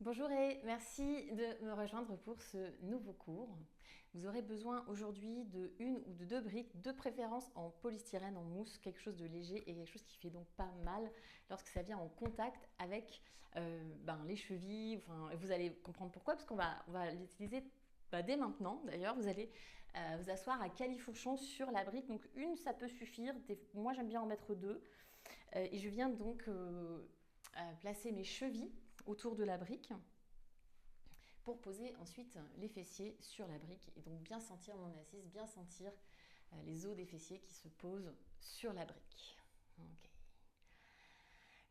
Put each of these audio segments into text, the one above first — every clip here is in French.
Bonjour et merci de me rejoindre pour ce nouveau cours. Vous aurez besoin aujourd'hui de une ou de deux briques, de préférence en polystyrène, en mousse, quelque chose de léger et quelque chose qui fait donc pas mal lorsque ça vient en contact avec les chevilles. Enfin, vous allez comprendre pourquoi, parce qu'on va l'utiliser dès maintenant. D'ailleurs, vous allez vous asseoir à califourchon sur la brique. Donc une, ça peut suffire. Moi, j'aime bien en mettre deux. Et je viens donc placer mes chevilles autour de la brique pour poser ensuite les fessiers sur la brique et donc bien sentir mon assise, bien sentir les os des fessiers qui se posent sur la brique. Okay.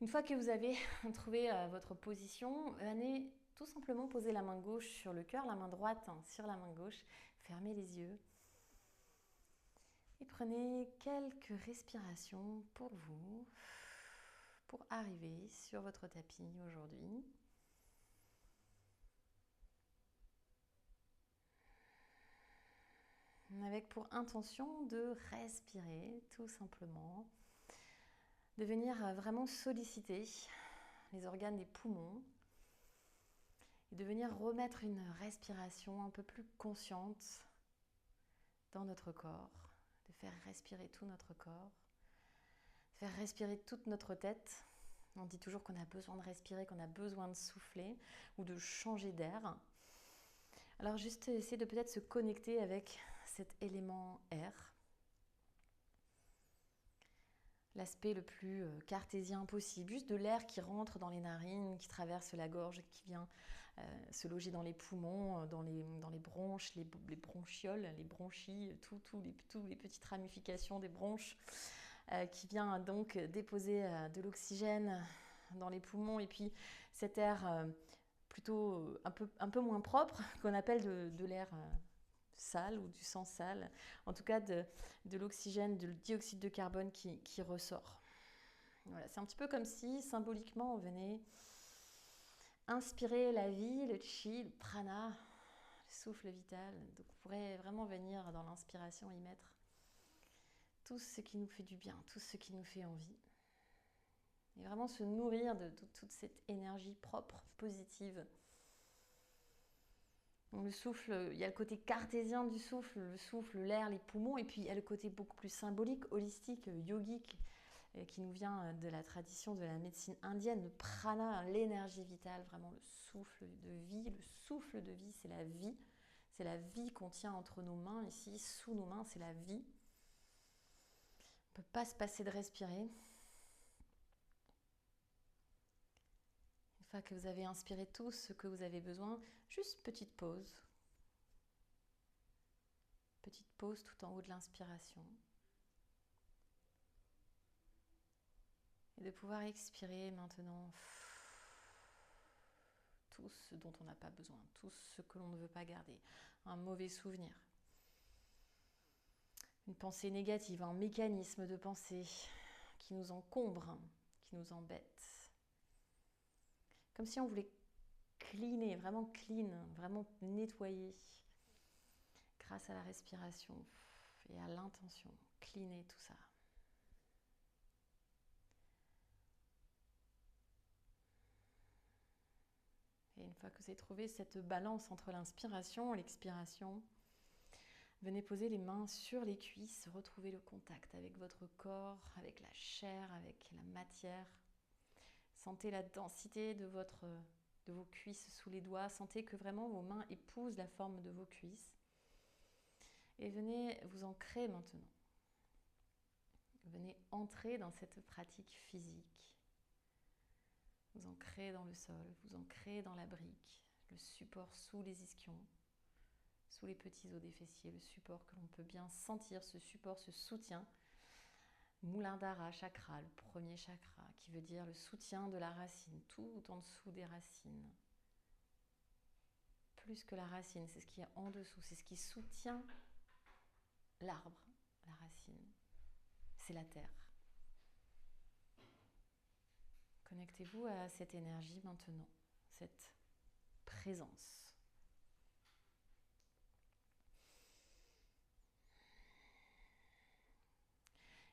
Une fois que vous avez trouvé votre position, venez tout simplement poser la main gauche sur le cœur, la main droite sur la main gauche, fermez les yeux et prenez quelques respirations pour vous, pour arriver sur votre tapis aujourd'hui. Avec pour intention de respirer tout simplement, de venir vraiment solliciter les organes des poumons et de venir remettre une respiration un peu plus consciente dans notre corps, de faire respirer tout notre corps, de faire respirer toute notre tête. On dit toujours qu'on a besoin de respirer, qu'on a besoin de souffler ou de changer d'air. Alors juste essayer de peut-être se connecter avec cet élément air. L'aspect le plus cartésien possible, juste de l'air qui rentre dans les narines, qui traverse la gorge, qui vient se loger dans les poumons, dans les bronches, les bronchioles, les bronchies, toutes les petites ramifications des bronches, qui vient donc déposer de l'oxygène dans les poumons, et puis cet air plutôt un peu moins propre, qu'on appelle de l'air sale ou du sang sale, en tout cas de l'oxygène, du dioxyde de carbone qui ressort. Voilà, c'est un petit peu comme si symboliquement on venait inspirer la vie, le chi, le prana, le souffle vital. Donc on pourrait vraiment venir dans l'inspiration y mettre tout ce qui nous fait du bien, tout ce qui nous fait envie. Et vraiment se nourrir de toute cette énergie propre, positive. Donc le souffle, il y a le côté cartésien du souffle, le souffle, l'air, les poumons, et puis il y a le côté beaucoup plus symbolique, holistique, yogique, qui nous vient de la tradition de la médecine indienne, le prana, l'énergie vitale, vraiment le souffle de vie. Le souffle de vie, c'est la vie. C'est la vie qu'on tient entre nos mains, ici, sous nos mains, c'est la vie. On ne peut pas se passer de respirer. Une fois que vous avez inspiré tout ce que vous avez besoin, juste petite pause. Petite pause tout en haut de l'inspiration. Et de pouvoir expirer maintenant tout ce dont on n'a pas besoin, tout ce que l'on ne veut pas garder, un mauvais souvenir, une pensée négative, un mécanisme de pensée qui nous encombre, qui nous embête. Comme si on voulait cleaner, vraiment nettoyer grâce à la respiration et à l'intention, cleaner tout ça. Et une fois que vous avez trouvé cette balance entre l'inspiration et l'expiration, venez poser les mains sur les cuisses, retrouver le contact avec votre corps, avec la chair, avec la matière. Sentez la densité de vos cuisses sous les doigts. Sentez que vraiment vos mains épousent la forme de vos cuisses. Et venez vous ancrer maintenant. Venez entrer dans cette pratique physique. Vous ancrez dans le sol, vous ancrez dans la brique, le support sous les ischions, sous les petits os des fessiers, le support que l'on peut bien sentir, ce support, ce soutien. Muladhara chakra, le premier chakra, qui veut dire le soutien de la racine, tout en dessous des racines. Plus que la racine, c'est ce qui est en dessous, c'est ce qui soutient l'arbre, la racine. C'est la terre. Connectez-vous à cette énergie maintenant, cette présence.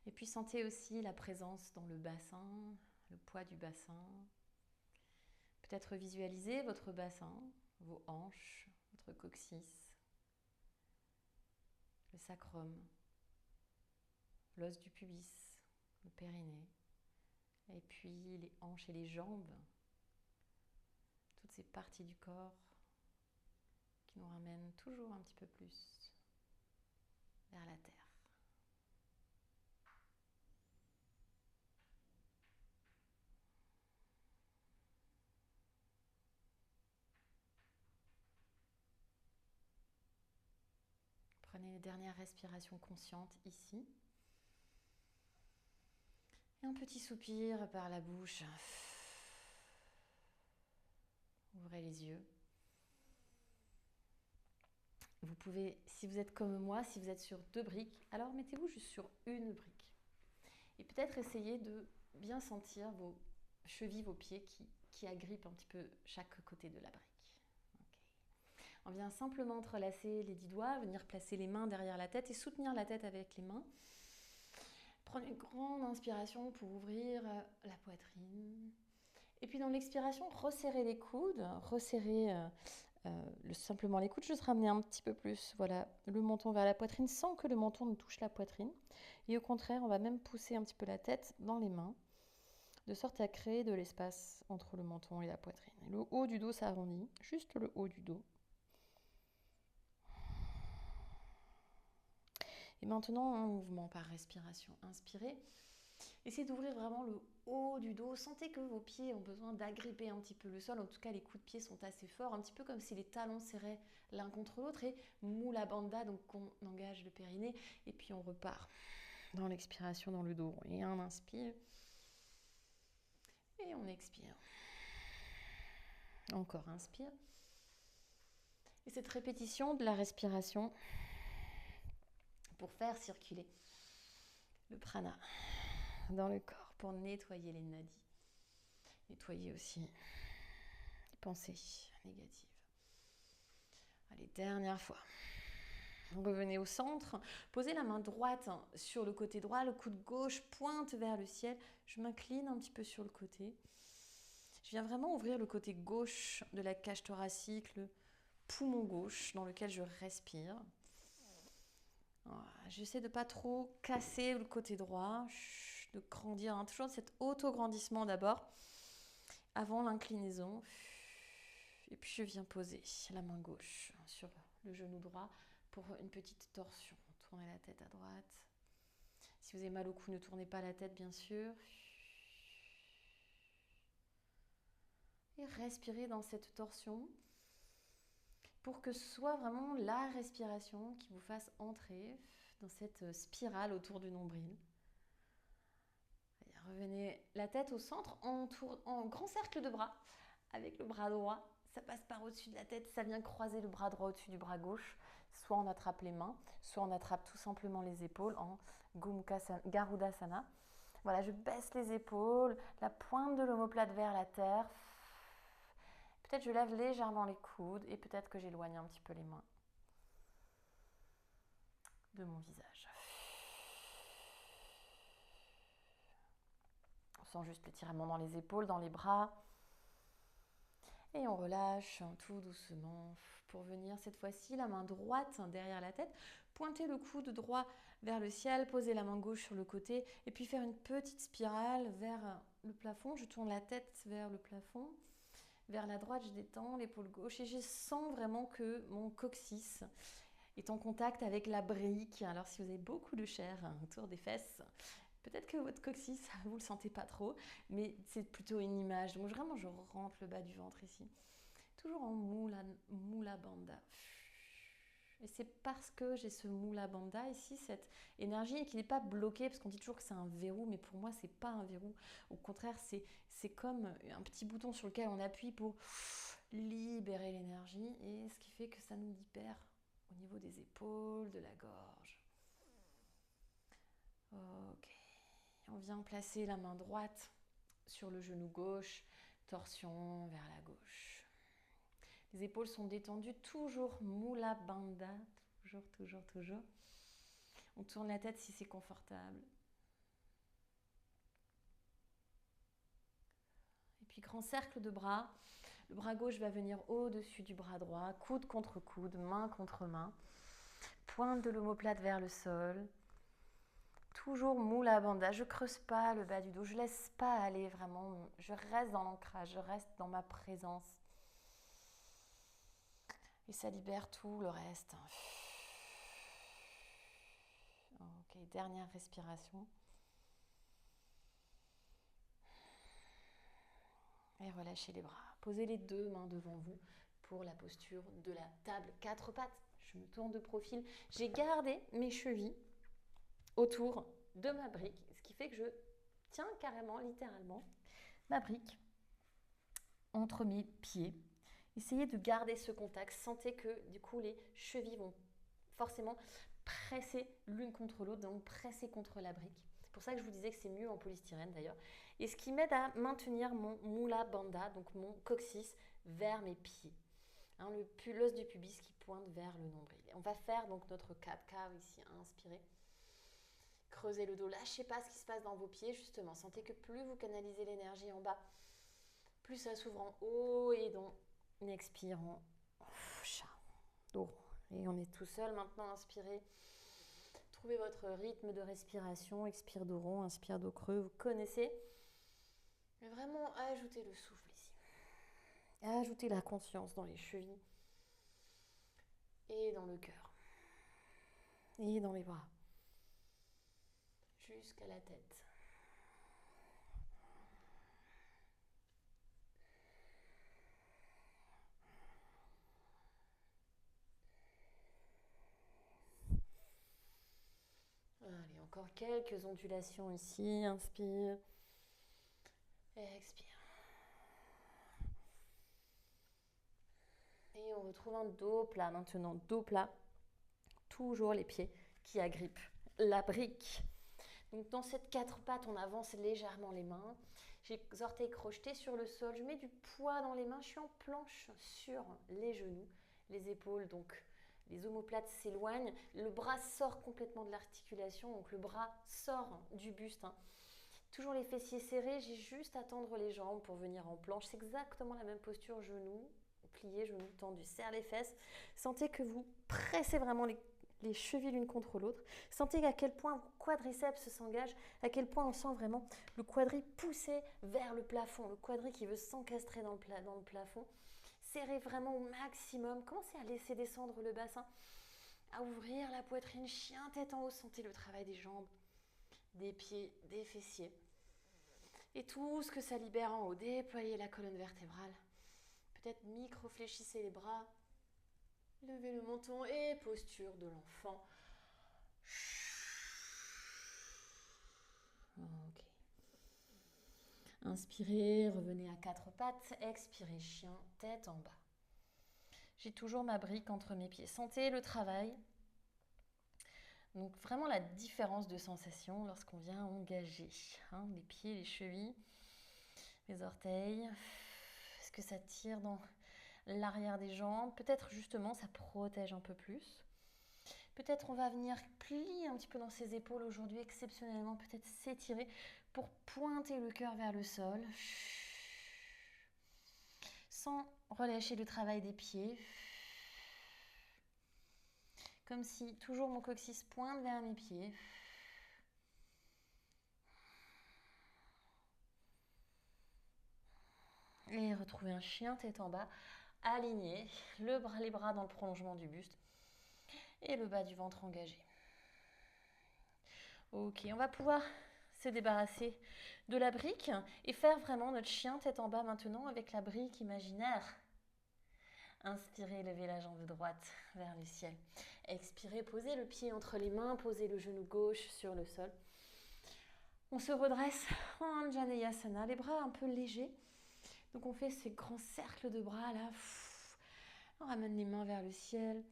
Et puis sentez aussi la présence dans le bassin, le poids du bassin. Peut-être visualiser votre bassin, vos hanches, votre coccyx, le sacrum, l'os du pubis, le périnée, et puis les hanches et les jambes, toutes ces parties du corps qui nous ramènent toujours un petit peu plus vers la terre. Prenez les dernières respirations conscientes ici. Et un petit soupir par la bouche. Ouvrez les yeux. Vous pouvez, si vous êtes comme moi, si vous êtes sur 2 briques, alors mettez-vous juste sur une brique. Et peut-être essayez de bien sentir vos chevilles, vos pieds qui agrippent un petit peu chaque côté de la brique. Okay. On vient simplement entrelacer les 10 doigts, venir placer les mains derrière la tête et soutenir la tête avec les mains. Prenez une grande inspiration pour ouvrir la poitrine. Et puis dans l'expiration, resserrez les coudes, resserrez simplement les coudes, juste ramener un petit peu plus le menton vers la poitrine sans que le menton ne touche la poitrine. Et au contraire, on va même pousser un petit peu la tête dans les mains, de sorte à créer de l'espace entre le menton et la poitrine. Et le haut du dos s'arrondit, juste le haut du dos. Et maintenant, un mouvement par respiration. Inspirez. Essayez d'ouvrir vraiment le haut du dos. Sentez que vos pieds ont besoin d'agripper un petit peu le sol. En tout cas, les coups de pied sont assez forts, un petit peu comme si les talons serraient l'un contre l'autre. Et Mula Bandha, donc on engage le périnée. Et puis on repart dans l'expiration dans le dos. Et on inspire. Et on expire. Encore inspire. Et cette répétition de la respiration pour faire circuler le prana dans le corps, pour nettoyer les nadis. Nettoyer aussi les pensées négatives. Allez, dernière fois. Revenez au centre. Posez la main droite sur le côté droit. Le coude gauche pointe vers le ciel. Je m'incline un petit peu sur le côté. Je viens vraiment ouvrir le côté gauche de la cage thoracique, le poumon gauche dans lequel je respire. Voilà. J'essaie de ne pas trop casser le côté droit, de grandir, toujours cet auto-grandissement d'abord, avant l'inclinaison. Et puis je viens poser la main gauche sur le genou droit pour une petite torsion. Tournez la tête à droite. Si vous avez mal au cou, ne tournez pas la tête, bien sûr. Et respirez dans cette torsion pour que ce soit vraiment la respiration qui vous fasse entrer dans cette spirale autour du nombril. Et revenez la tête au centre en grand cercle de bras avec le bras droit. Ça passe par au-dessus de la tête, ça vient croiser le bras droit au-dessus du bras gauche. Soit on attrape les mains, soit on attrape tout simplement les épaules en Garudasana. Voilà, je baisse les épaules, la pointe de l'omoplate vers la terre. Peut-être je lève légèrement les coudes et peut-être que j'éloigne un petit peu les mains de mon visage. On sent juste l'étirement dans les épaules, dans les bras. Et on relâche tout doucement pour venir cette fois-ci la main droite derrière la tête. Pointez le coude droit vers le ciel, posez la main gauche sur le côté et puis faire une petite spirale vers le plafond. Je tourne la tête vers le plafond. Vers la droite, je détends l'épaule gauche et je sens vraiment que mon coccyx est en contact avec la brique. Alors si vous avez beaucoup de chair autour des fesses, peut-être que votre coccyx, vous ne le sentez pas trop, mais c'est plutôt une image. Donc vraiment, je rentre le bas du ventre ici. Toujours en Mula Bandha. Et c'est parce que j'ai ce Mula Bandha ici, cette énergie qui n'est pas bloquée, parce qu'on dit toujours que c'est un verrou, mais pour moi, ce n'est pas un verrou. Au contraire, c'est comme un petit bouton sur lequel on appuie pour libérer l'énergie, et ce qui fait que ça nous libère au niveau des épaules, de la gorge. Ok. On vient placer la main droite sur le genou gauche, torsion vers la gauche. Les épaules sont détendues, toujours Mula Bandha, toujours. On tourne la tête si c'est confortable. Et puis grand cercle de bras. Le bras gauche va venir au-dessus du bras droit, coude contre coude, main contre main. Pointe de l'omoplate vers le sol. Toujours Mula Bandha. Je ne creuse pas le bas du dos. Je ne laisse pas aller vraiment. Je reste dans l'ancrage. Je reste dans ma présence. Et ça libère tout le reste. Ok, dernière respiration. Et relâchez les bras. Posez les deux mains devant vous pour la posture de la table 4 pattes. Je me tourne de profil. J'ai gardé mes chevilles autour de ma brique, ce qui fait que je tiens carrément, littéralement, ma brique entre mes pieds. Essayez de garder ce contact. Sentez que du coup les chevilles vont forcément presser l'une contre l'autre, donc presser contre la brique. C'est pour ça que je vous disais que c'est mieux en polystyrène d'ailleurs. Et ce qui m'aide à maintenir mon Mula Bandha, donc mon coccyx, vers mes pieds. Hein, l'os du pubis qui pointe vers le nombril. Et on va faire donc notre cat-cow ici, inspirez. Creusez le dos, lâchez pas ce qui se passe dans vos pieds justement. Sentez que plus vous canalisez l'énergie en bas, plus ça s'ouvre en haut et donc on expire en chat, dos. Et on est tout seul maintenant, inspirez. Trouvez votre rythme de respiration, expire dos rond, inspire dos creux, vous connaissez. Mais vraiment, ajoutez le souffle ici. Ajoutez la conscience dans les chevilles et dans le cœur et dans les bras jusqu'à la tête. Allez, encore quelques ondulations ici. Inspire. Expire. Et on retrouve un dos plat maintenant. Dos plat. Toujours les pieds qui agrippent la brique. Donc dans cette 4 pattes, on avance légèrement les mains. J'ai les orteils crochetés sur le sol. Je mets du poids dans les mains. Je suis en planche sur les genoux. Les épaules, donc les omoplates s'éloignent. Le bras sort complètement de l'articulation. Donc le bras sort du buste. Hein. Toujours les fessiers serrés. J'ai juste à tendre les jambes pour venir en planche. C'est exactement la même posture, genoux pliés, genoux tendus. Serre les fesses. Sentez que vous pressez vraiment les chevilles l'une contre l'autre. Sentez à quel point vos quadriceps s'engagent, à quel point on sent vraiment le quadri poussé vers le plafond, le quadri qui veut s'encastrer dans le plafond. Serrez vraiment au maximum. Commencez à laisser descendre le bassin, à ouvrir la poitrine, chien tête en haut. Sentez le travail des jambes, des pieds, des fessiers. Et tout ce que ça libère en haut. Déployez la colonne vertébrale. Peut-être micro-fléchissez les bras. Levez le menton et posture de l'enfant. Ok. Inspirez, revenez à 4 pattes. Expirez, chien, tête en bas. J'ai toujours ma brique entre mes pieds. Sentez le travail. Donc vraiment la différence de sensation lorsqu'on vient engager. Hein, les pieds, les chevilles, les orteils. Est-ce que ça tire dans l'arrière des jambes? Peut-être justement ça protège un peu plus. Peut-être on va venir plier un petit peu dans ses épaules aujourd'hui, exceptionnellement, peut-être s'étirer pour pointer le cœur vers le sol. Sans relâcher le travail des pieds. Comme si toujours mon coccyx pointe vers mes pieds. Et retrouver un chien tête en bas, aligné, les bras dans le prolongement du buste et le bas du ventre engagé. Ok, on va pouvoir se débarrasser de la brique et faire vraiment notre chien tête en bas maintenant avec la brique imaginaire. Inspirez, levez la jambe droite vers le ciel. Expirez, posez le pied entre les mains, posez le genou gauche sur le sol. On se redresse en Anjaneyasana, les bras un peu légers. Donc on fait ces grands cercles de bras là. On ramène les mains vers le ciel.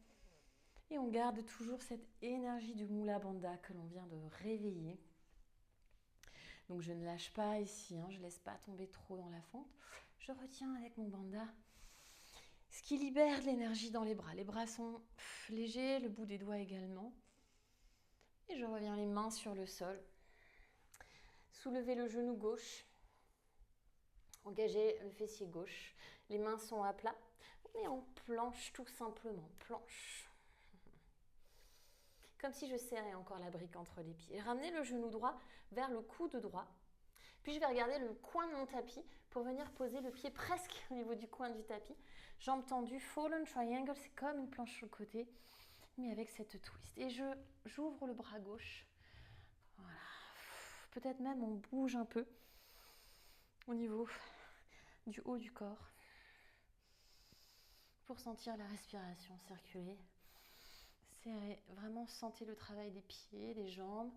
Et on garde toujours cette énergie du Mula Bandha que l'on vient de réveiller. Donc je ne lâche pas ici, je ne laisse pas tomber trop dans la fente. Je retiens avec mon bandha. Ce qui libère de l'énergie dans les bras. Les bras sont légers, le bout des doigts également. Et je reviens les mains sur le sol. Soulevez le genou gauche. Engagez le fessier gauche. Les mains sont à plat. On est en planche tout simplement, planche. Comme si je serrais encore la brique entre les pieds. Ramenez le genou droit vers le coude droit. Puis je vais regarder le coin de mon tapis pour venir poser le pied presque au niveau du coin du tapis. Jambes tendues, fallen triangle, c'est comme une planche sur le côté, mais avec cette twist. Et j'ouvre le bras gauche. Voilà. Peut-être même on bouge un peu au niveau du haut du corps pour sentir la respiration circuler. Serrez, vraiment sentez le travail des pieds, des jambes.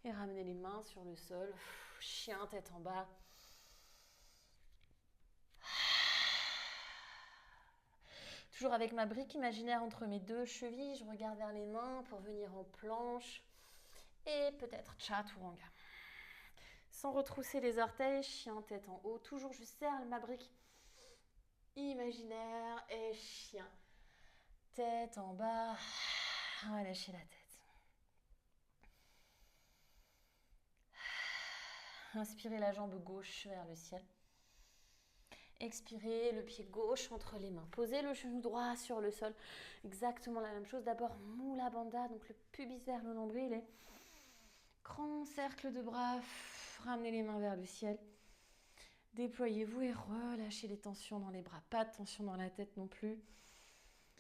Et ramenez les mains sur le sol. Chien, tête en bas. Toujours avec ma brique imaginaire entre mes deux chevilles, je regarde vers les mains pour venir en planche. Et peut-être chaturanga. Sans retrousser les orteils, chien, tête en haut. Toujours, je serre ma brique imaginaire et chien. Tête en bas. Relâchez la tête. Inspirez la jambe gauche vers le ciel. Expirez le pied gauche entre les mains. Posez le genou droit sur le sol. Exactement la même chose. D'abord, Mula Bandha, donc le pubis vers le nombril. Et grand cercle de bras. Ramenez les mains vers le ciel. Déployez-vous et relâchez les tensions dans les bras. Pas de tension dans la tête non plus.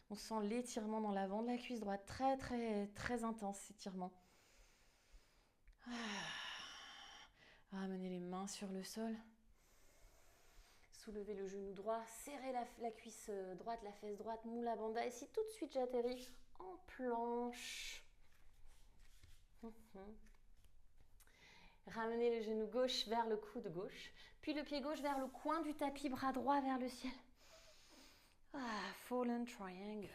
On sent l'étirement dans l'avant de la cuisse droite. Très, très, très intense, cet étirement. Ramenez les mains sur le sol. Soulevez le genou droit. Serrez la cuisse droite, la fesse droite. Mula Bandha. Et si tout de suite j'atterris en planche. Ramenez le genou gauche vers le coude gauche. Puis le pied gauche vers le coin du tapis. Bras droit vers le ciel. Fallen triangle.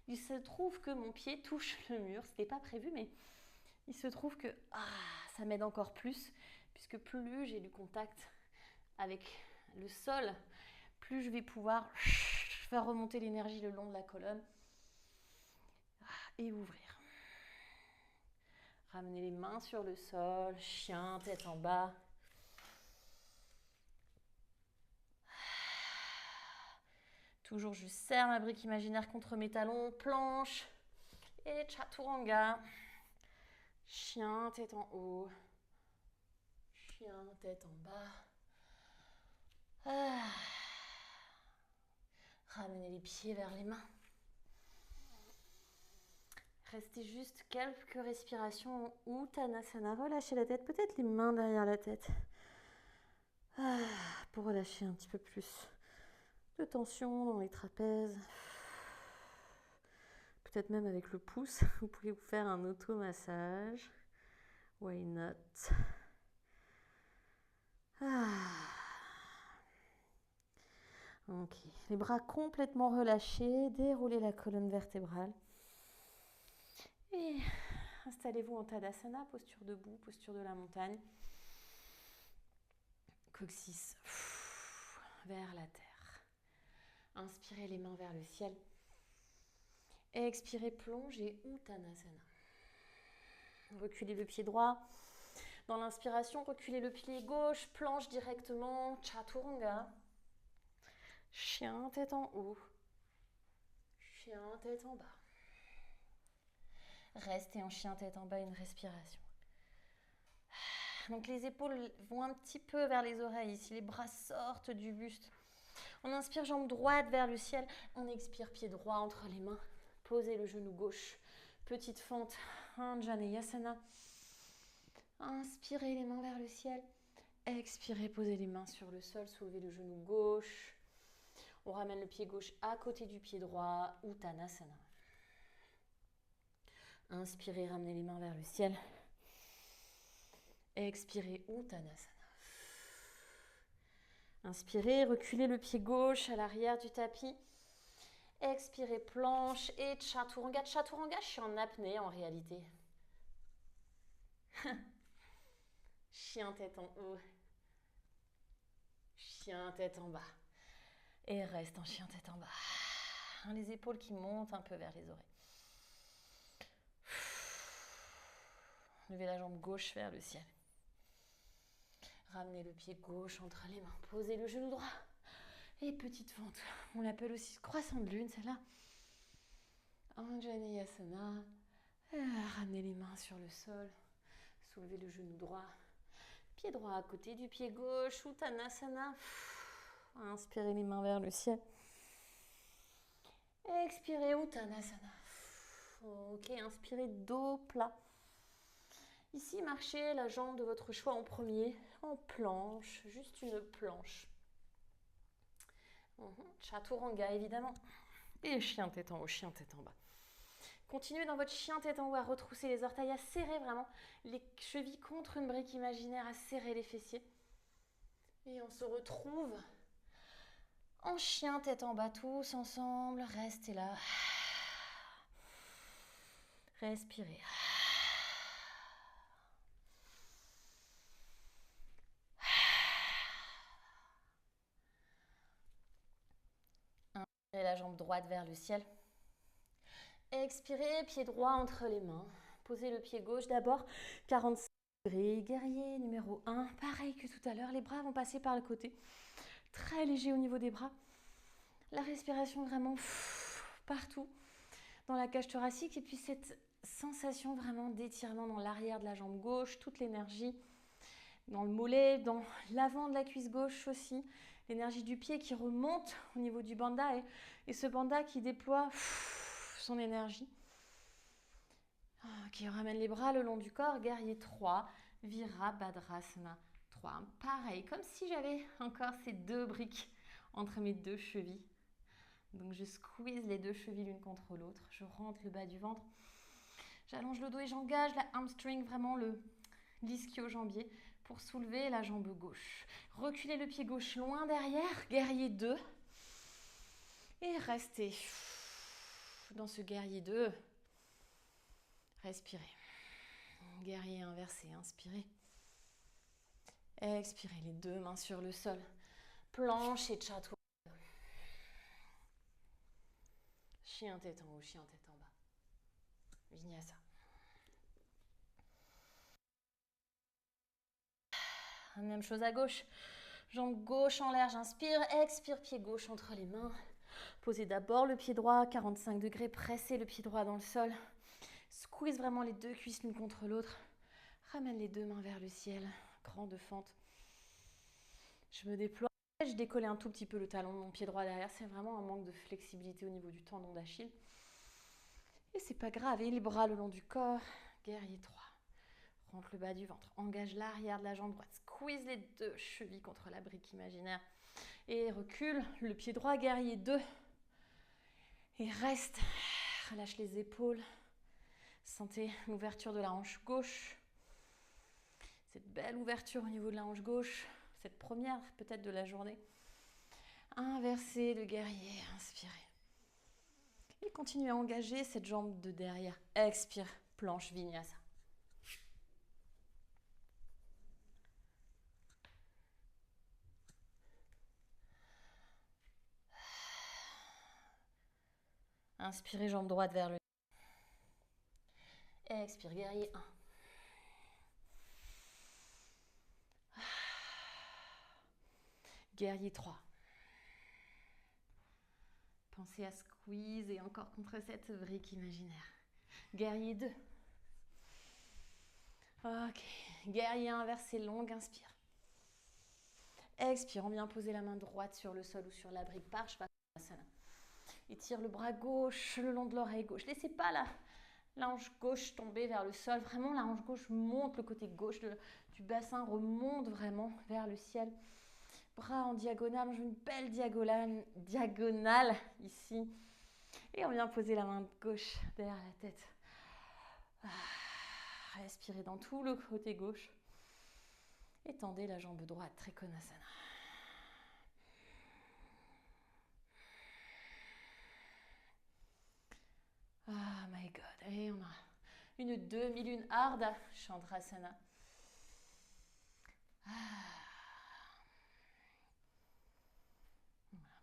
Il se trouve que mon pied touche le mur. Ce n'était pas prévu, mais il se trouve que ça m'aide encore plus, puisque plus j'ai du contact avec le sol, plus je vais pouvoir faire remonter l'énergie le long de la colonne et ouvrir. Ramenez les mains sur le sol, chien, tête en bas. Toujours, je serre ma brique imaginaire contre mes talons, planche et chaturanga. Chien, tête en haut. Chien, tête en bas. Ramenez les pieds vers les mains. Restez juste quelques respirations en Uttanasana. Relâchez la tête, peut-être les mains derrière la tête. Pour relâcher un petit peu plus de tension dans les trapèzes. Peut-être même avec le pouce, vous pouvez vous faire un auto-massage. Why not? Ok, les bras complètement relâchés, déroulez la colonne vertébrale. Et installez-vous en Tadasana, posture debout, posture de la montagne. Coccyx vers la terre. Inspirez les mains vers le ciel. Expirez, plongez Uttanasana. Reculez le pied droit. Dans l'inspiration, reculez le pied gauche, planche directement, chaturanga. Chien, tête en haut. Chien, tête en bas. Restez en chien, tête en bas, une respiration. Donc les épaules vont un petit peu vers les oreilles ici, les bras sortent du buste. On inspire, jambe droite vers le ciel. On expire, pied droit entre les mains. Posez le genou gauche. Petite fente, Anjaneyasana. Inspirez les mains vers le ciel. Expirez, posez les mains sur le sol. Soulevez le genou gauche. On ramène le pied gauche à côté du pied droit. Uttanasana. Inspirez, ramenez les mains vers le ciel. Expirez, Uttanasana. Inspirez, reculez le pied gauche à l'arrière du tapis. Expirez, planche et chaturanga. Chaturanga, je suis en apnée en réalité. Chien, tête en haut. Chien, tête en bas. Et reste en chien, tête en bas. Les épaules qui montent un peu vers les oreilles. Levez la jambe gauche vers le ciel. Ramenez le pied gauche entre les mains. Posez le genou droit. Et petite fente. On l'appelle aussi croissant de lune, celle-là. Anjaneyasana. Ramenez les mains sur le sol. Soulevez le genou droit. Pied droit à côté du pied gauche. Uttanasana. Inspirez les mains vers le ciel. Expirez Uttanasana. Ok, inspirez dos plat. Ici, marchez la jambe de votre choix en premier, en planche, juste une planche. Chaturanga, évidemment. Et chien tête en haut, chien tête en bas. Continuez dans votre chien tête en haut à retrousser les orteils, à serrer vraiment les chevilles contre une brique imaginaire, à serrer les fessiers. Et on se retrouve en chien tête en bas, tous ensemble. Restez là. Respirez. Inspirez la jambe droite vers le ciel. Expirez, pied droit entre les mains. Posez le pied gauche d'abord, 45 degrés. Guerrier numéro 1, pareil que tout à l'heure. Les bras vont passer par le côté. Très léger au niveau des bras. La respiration vraiment partout dans la cage thoracique. Et puis cette sensation vraiment d'étirement dans l'arrière de la jambe gauche, toute l'énergie dans le mollet, dans l'avant de la cuisse gauche aussi. L'énergie du pied qui remonte au niveau du bandha et ce bandha qui déploie son énergie. Qui ramène les bras le long du corps. Guerrier 3, Virabhadrasana 3. Pareil, comme si j'avais encore ces deux briques entre mes deux chevilles. Donc je squeeze les deux chevilles l'une contre l'autre. Je rentre le bas du ventre. J'allonge le dos et j'engage la hamstring, vraiment l'ischio-jambier, pour soulever la jambe gauche. Reculez le pied gauche loin derrière. Guerrier 2. Et restez dans ce guerrier 2. Respirez. Guerrier inversé, inspirez. Expirez, les deux mains sur le sol. Planche et chaturanga. Chien tête en haut, chien tête en bas. Vinyasa. Même chose à gauche. Jambe gauche en l'air, j'inspire. Expire, pied gauche entre les mains. Posez d'abord le pied droit, 45 degrés. Pressez le pied droit dans le sol. Squeeze vraiment les deux cuisses l'une contre l'autre. Ramène les deux mains vers le ciel. Grande fente. Je me déploie. Je décolle un tout petit peu le talon de mon pied droit derrière. C'est vraiment un manque de flexibilité au niveau du tendon d'Achille. Et c'est pas grave. Et les bras le long du corps. Guerrier 3. Rentre le bas du ventre. Engage l'arrière de la jambe droite. Squeeze les deux chevilles contre la brique imaginaire. Et recule le pied droit. Guerrier 2. Et reste. Relâche les épaules. Sentez l'ouverture de la hanche gauche. Cette belle ouverture au niveau de la hanche gauche. Cette première peut-être de la journée. Inversez le guerrier. Inspirez. Et continuez à engager cette jambe de derrière. Expire. Planche vinyasa. Inspirez, jambe droite vers le. Expire, guerrier 1. Guerrier 3. Pensez à squeeze et encore contre cette brique imaginaire. Guerrier 2. Ok. Guerrier inversé, longue, inspire. Expire, on vient poser la main droite sur le sol ou sur la brique. Parshvanasana. Étire le bras gauche le long de l'oreille gauche. Laissez pas la hanche gauche tomber vers le sol. Vraiment, la hanche gauche monte, le côté gauche du bassin remonte vraiment vers le ciel. Bras en diagonale, on joue une belle diagonale ici. Et on vient poser la main gauche derrière la tête. Respirez dans tout le côté gauche. Étendez la jambe droite, Trikonasana. Ah my god. Et on a une demi-lune Ardha Chandrasana.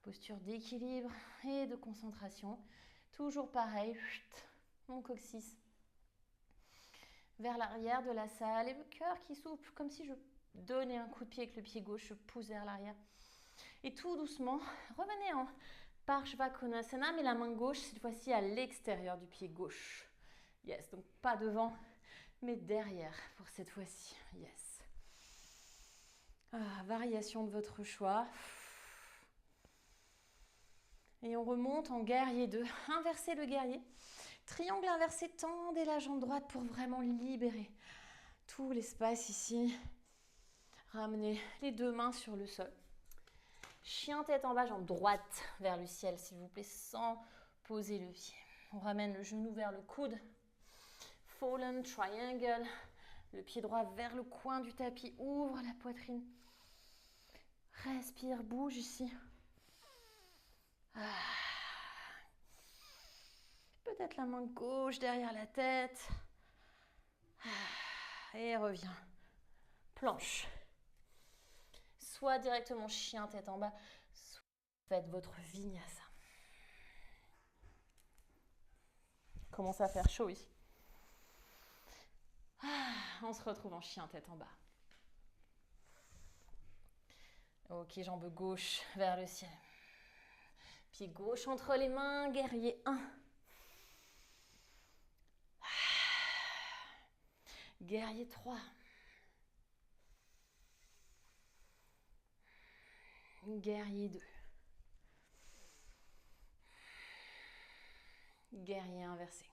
Posture d'équilibre et de concentration. Toujours pareil. Mon coccyx vers l'arrière de la salle et le cœur qui souffle comme si je donnez un coup de pied avec le pied gauche, je pousse vers l'arrière. Et tout doucement, revenez en Parshvakonasana, mais la main gauche, cette fois-ci à l'extérieur du pied gauche. Yes, donc pas devant, mais derrière pour cette fois-ci. Yes. Variation de votre choix. Et on remonte en guerrier 2. Inversez le guerrier. Triangle inversé, tendez la jambe droite pour vraiment libérer tout l'espace ici. Ramenez les deux mains sur le sol. Chien tête en bas, jambe droite vers le ciel, s'il vous plaît, sans poser le pied. On ramène le genou vers le coude. Fallen triangle. Le pied droit vers le coin du tapis. Ouvre la poitrine. Respire, bouge ici. Peut-être la main gauche derrière la tête. Et reviens. Planche. Soit directement chien tête en bas, soit faites votre vinyasa. Commence à faire chaud ici. On se retrouve en chien tête en bas. Ok, jambe gauche vers le ciel. Pied gauche entre les mains, guerrier 1. Guerrier 3. Guerrier 2. Guerrier inversé.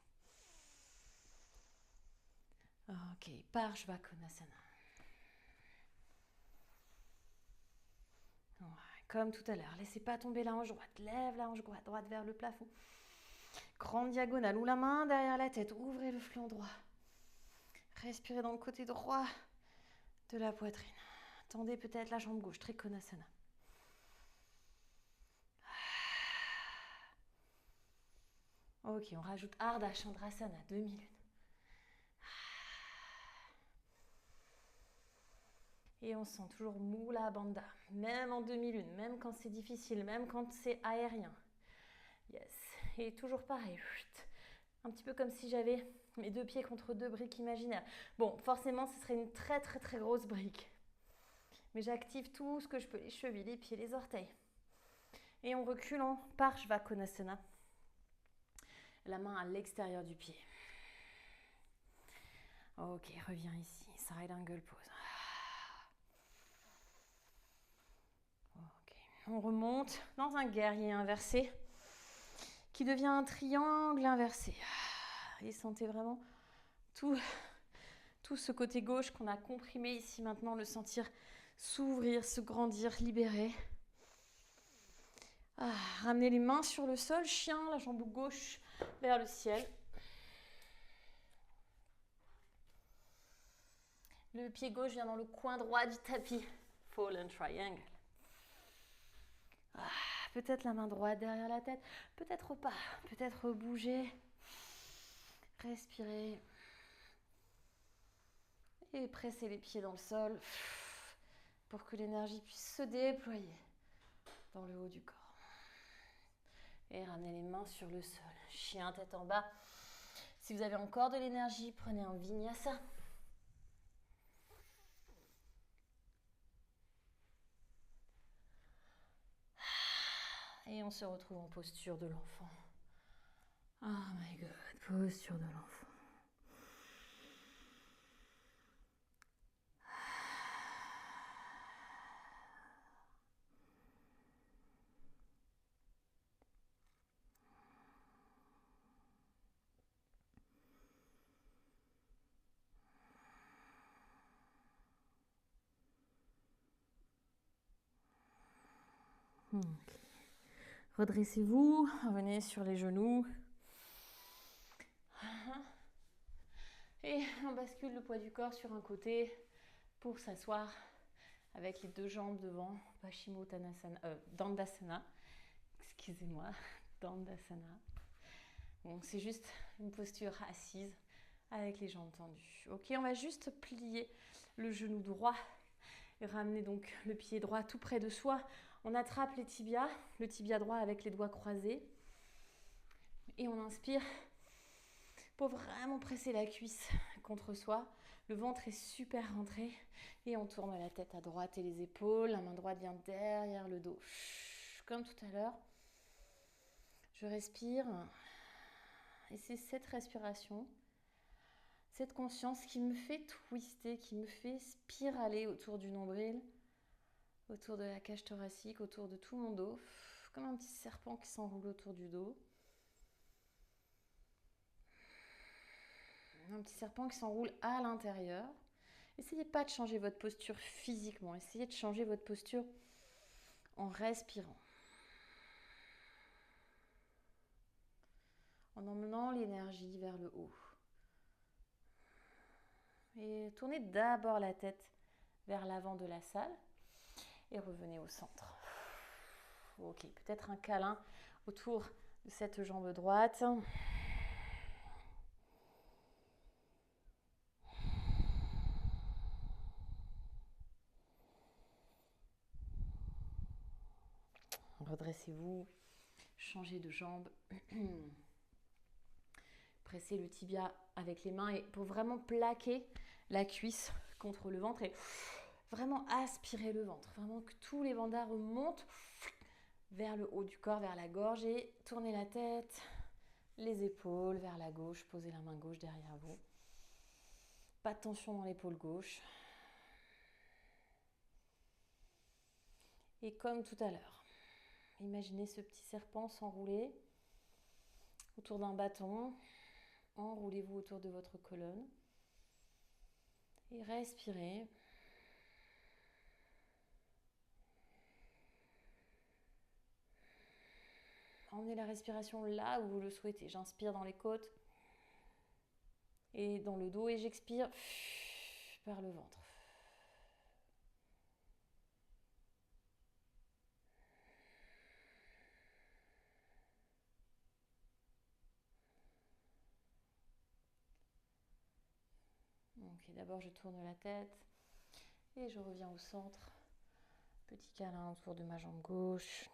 Ok, Parshvakonasana. Ouais, comme tout à l'heure, laissez pas tomber la hanche droite. Lève la hanche droite vers le plafond. Grande diagonale ou la main derrière la tête. Ouvrez le flanc droit. Respirez dans le côté droit de la poitrine. Tendez peut-être la jambe gauche, Trikonasana. Ok, on rajoute Ardha Chandrasana, 2 minutes. Et on sent toujours Mula Bandha, même en demi-lune, même quand c'est difficile, même quand c'est aérien. Yes. Et toujours pareil. Un petit peu comme si j'avais mes deux pieds contre deux briques imaginaires. Bon, forcément, ce serait une très très très grosse brique. Mais j'active tout ce que je peux, les chevilles, les pieds, les orteils. Et on recule en Parshvakonasana. La main à l'extérieur du pied. Ok, reviens ici. Side angle pose. Ok, on remonte dans un guerrier inversé qui devient un triangle inversé. Et sentez vraiment tout ce côté gauche qu'on a comprimé ici maintenant, le sentir s'ouvrir, se grandir, libérer. Ramenez les mains sur le sol, chien, la jambe gauche vers le ciel. Le pied gauche vient dans le coin droit du tapis. Fallen triangle. Peut-être la main droite derrière la tête, peut-être pas, peut-être bouger. Respirez. Et pressez les pieds dans le sol pour que l'énergie puisse se déployer dans le haut du corps. Et ramenez les mains sur le sol. Chien tête en bas. Si vous avez encore de l'énergie, prenez un vinyasa. Et on se retrouve en posture de l'enfant. Oh my god, posture de l'enfant. Redressez-vous, revenez sur les genoux. Et on bascule le poids du corps sur un côté pour s'asseoir avec les deux jambes devant, Paschimottanasana, Dandasana. Excusez-moi, Dandasana. Bon, c'est juste une posture assise avec les jambes tendues. Ok, on va juste plier le genou droit et ramener donc le pied droit tout près de soi. On attrape les tibias, le tibia droit avec les doigts croisés. Et on inspire pour vraiment presser la cuisse contre soi. Le ventre est super rentré et on tourne la tête à droite et les épaules. La main droite vient derrière le dos. Comme tout à l'heure. Je respire. Et c'est cette respiration, cette conscience qui me fait twister, qui me fait spiraler autour du nombril, autour de la cage thoracique, autour de tout mon dos, comme un petit serpent qui s'enroule autour du dos. Un petit serpent qui s'enroule à l'intérieur. Essayez pas de changer votre posture physiquement, essayez de changer votre posture en respirant. En emmenant l'énergie vers le haut. Et tournez d'abord la tête vers l'avant de la salle et revenez au centre. Ok, peut-être un câlin autour de cette jambe droite. Redressez-vous, changez de jambe. Pressez le tibia avec les mains et pour vraiment plaquer la cuisse contre le ventre et vraiment aspirer le ventre. Vraiment que tous les bandas remontent vers le haut du corps, vers la gorge et tournez la tête, les épaules vers la gauche. Posez la main gauche derrière vous. Pas de tension dans l'épaule gauche. Et comme tout à l'heure, imaginez ce petit serpent s'enrouler autour d'un bâton. Enroulez-vous autour de votre colonne. Et respirez. Emmenez la respiration là où vous le souhaitez. J'inspire dans les côtes et dans le dos et j'expire par le ventre. Ok, d'abord je tourne la tête et je reviens au centre. Petit câlin autour de ma jambe gauche.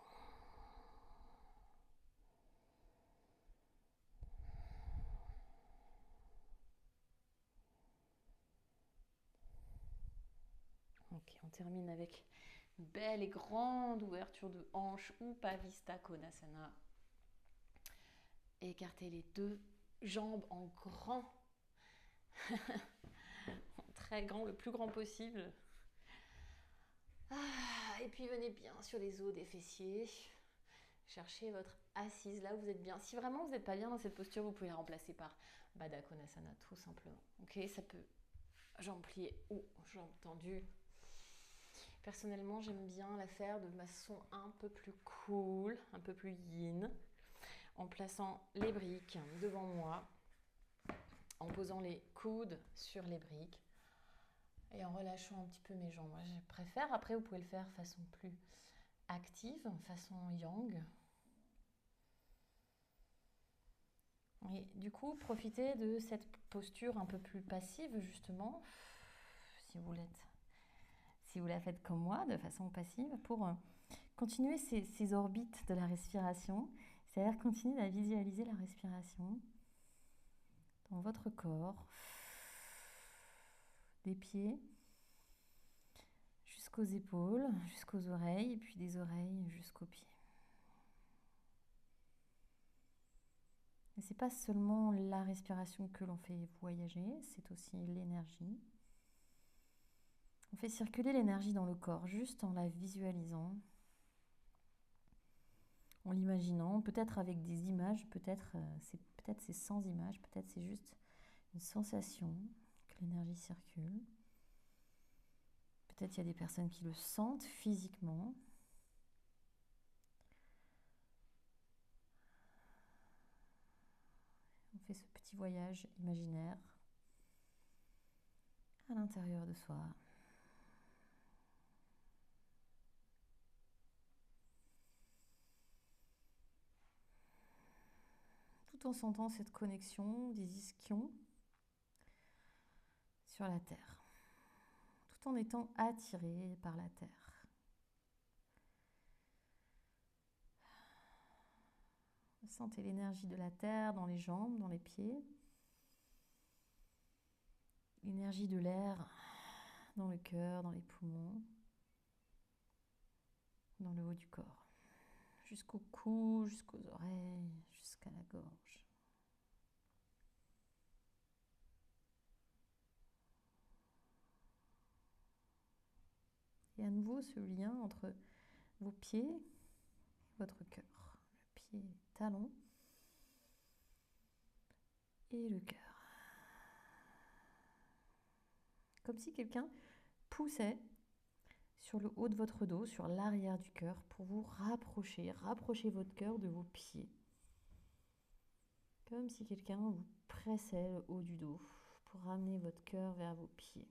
Ok, on termine avec une belle et grande ouverture de hanche ou Pavista Konasana. Écartez les deux jambes en grand. Très grand, le plus grand possible. Et puis venez bien sur les os des fessiers. Cherchez votre assise là où vous êtes bien. Si vraiment vous n'êtes pas bien dans cette posture, vous pouvez la remplacer par Baddha Konasana tout simplement. Ok, ça peut jambes pliées ou jambes tendues. Personnellement, j'aime bien la faire de façon un peu plus cool, un peu plus yin, en plaçant les briques devant moi, en posant les coudes sur les briques et en relâchant un petit peu mes jambes. Moi, je préfère. Après, vous pouvez le faire de façon plus active, façon yang. Et du coup, profitez de cette posture un peu plus passive, justement, si vous la faites comme moi, de façon passive, pour continuer ces orbites de la respiration, c'est-à-dire continuer à visualiser la respiration dans votre corps, des pieds jusqu'aux épaules, jusqu'aux oreilles, et puis des oreilles jusqu'aux pieds. Et c'est pas seulement la respiration que l'on fait voyager, c'est aussi l'énergie. On fait circuler l'énergie dans le corps juste en la visualisant, en l'imaginant, peut-être avec des images, peut-être c'est sans images, peut-être c'est juste une sensation que l'énergie circule. Peut-être il y a des personnes qui le sentent physiquement. On fait ce petit voyage imaginaire à l'intérieur de soi. Tout en sentant cette connexion des ischions sur la terre, tout en étant attiré par la terre. Sentez l'énergie de la terre dans les jambes, dans les pieds. l'énergie de l'air dans le cœur, dans les poumons, dans le haut du corps, jusqu'au cou, jusqu'aux oreilles, jusqu'à la gorge. Et à nouveau ce lien entre vos pieds et votre cœur, le pied talon et le cœur. Comme si quelqu'un poussait sur le haut de votre dos, sur l'arrière du cœur, pour vous rapprocher votre cœur de vos pieds. Comme si quelqu'un vous pressait le haut du dos pour ramener votre cœur vers vos pieds.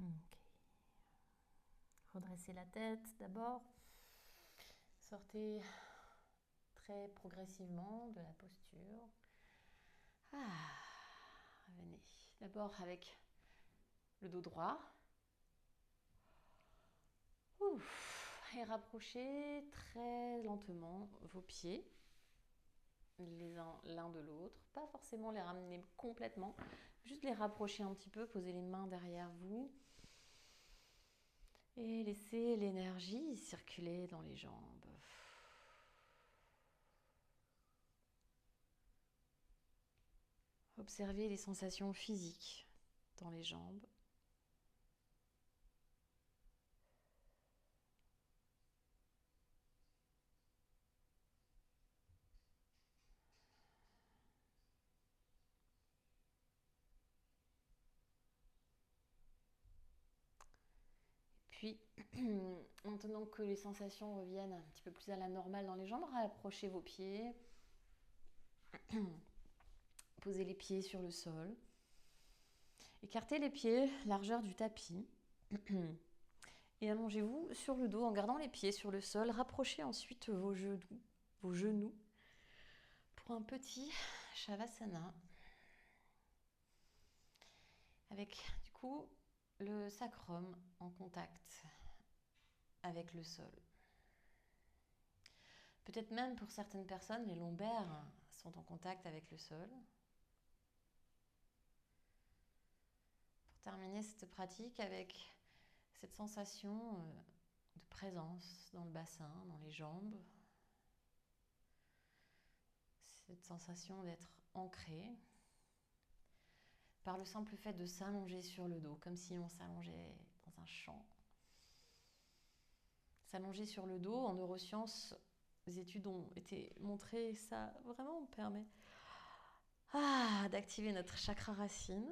Ok. Redressez la tête d'abord. Sortez très progressivement de la posture. Revenez d'abord avec le dos droit. Et rapprochez très lentement vos pieds l'un de l'autre. Pas forcément les ramener complètement, juste les rapprocher un petit peu, poser les mains derrière vous. Et laissez l'énergie circuler dans les jambes. Observez les sensations physiques dans les jambes. Puis, maintenant que les sensations reviennent un petit peu plus à la normale dans les jambes, rapprochez vos pieds. Posez les pieds sur le sol. Écartez les pieds, largeur du tapis. Et allongez-vous sur le dos en gardant les pieds sur le sol. Rapprochez ensuite vos genoux pour un petit Shavasana. Avec du coup le sacrum en contact avec le sol. Peut-être même pour certaines personnes, les lombaires sont en contact avec le sol. Pour terminer cette pratique avec cette sensation de présence dans le bassin, dans les jambes. Cette sensation d'être ancré par le simple fait de s'allonger sur le dos, comme si on s'allongeait dans un champ. S'allonger sur le dos, en neurosciences, les études ont été montrées, ça vraiment permet d'activer notre chakra racine,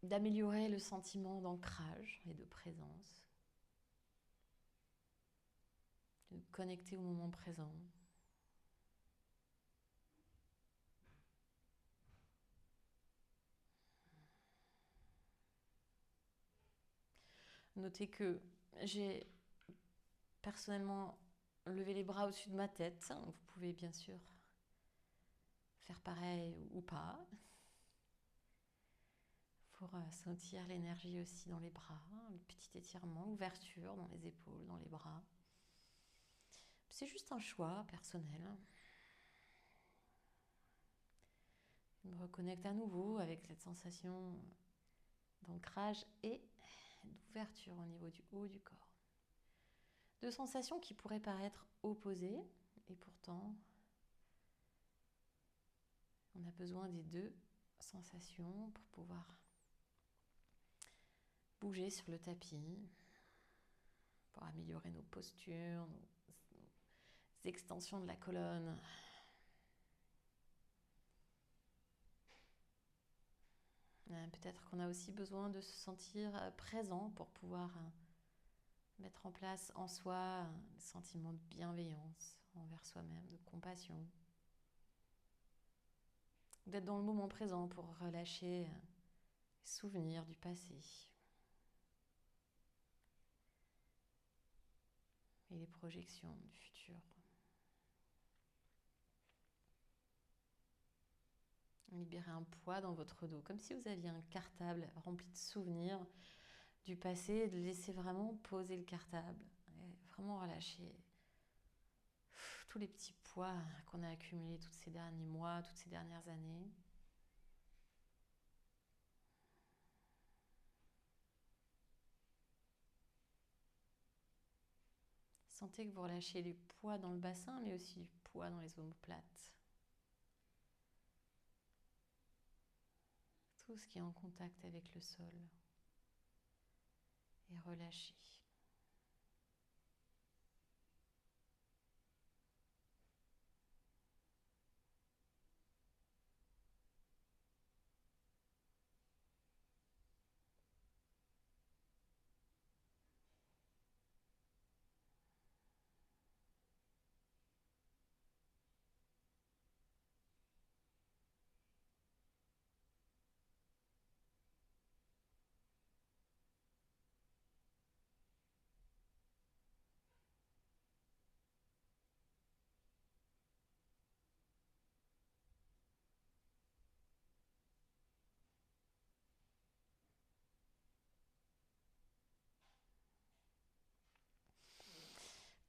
d'améliorer le sentiment d'ancrage et de présence, de connecter au moment présent. Notez que j'ai personnellement levé les bras au-dessus de ma tête. Vous pouvez bien sûr faire pareil ou pas. Pour sentir l'énergie aussi dans les bras, le petit étirement, ouverture dans les épaules, dans les bras. C'est juste un choix personnel. Je me reconnecte à nouveau avec cette sensation d'ancrage et d'ouverture au niveau du haut du corps. Deux sensations qui pourraient paraître opposées et pourtant on a besoin des deux sensations pour pouvoir bouger sur le tapis, pour améliorer nos postures, nos extensions de la colonne. Peut-être qu'on a aussi besoin de se sentir présent pour pouvoir mettre en place en soi un sentiment de bienveillance envers soi-même, de compassion. d'être dans le moment présent pour relâcher les souvenirs du passé et les projections du futur. Libérez un poids dans votre dos, comme si vous aviez un cartable rempli de souvenirs du passé, et de laisser vraiment poser le cartable, et vraiment relâcher tous les petits poids qu'on a accumulés tous ces derniers mois, toutes ces dernières années. Sentez que vous relâchez du poids dans le bassin, mais aussi du poids dans les omoplates. Tout ce qui est en contact avec le sol. Et relâchez.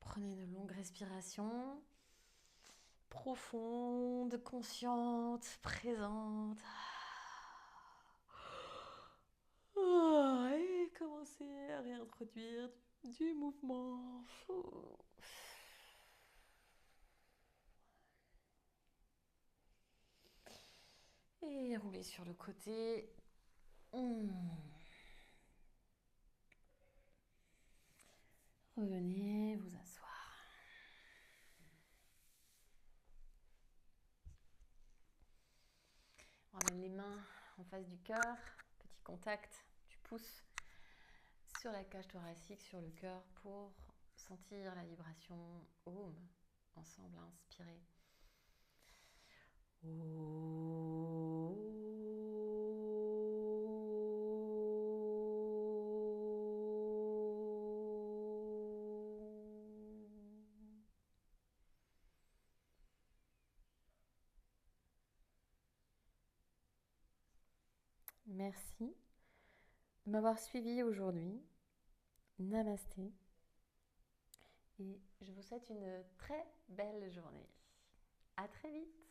Prenez de longues respirations, profondes, conscientes, présentes. Et commencez à réintroduire du mouvement. Et roulez sur le côté. Revenez vous asseoir. On ramène les mains en face du cœur. Petit contact du pouce sur la cage thoracique, sur le cœur, pour sentir la vibration Om. Ensemble, inspirez. Merci de m'avoir suivi aujourd'hui. Namasté. Et je vous souhaite une très belle journée. À très vite.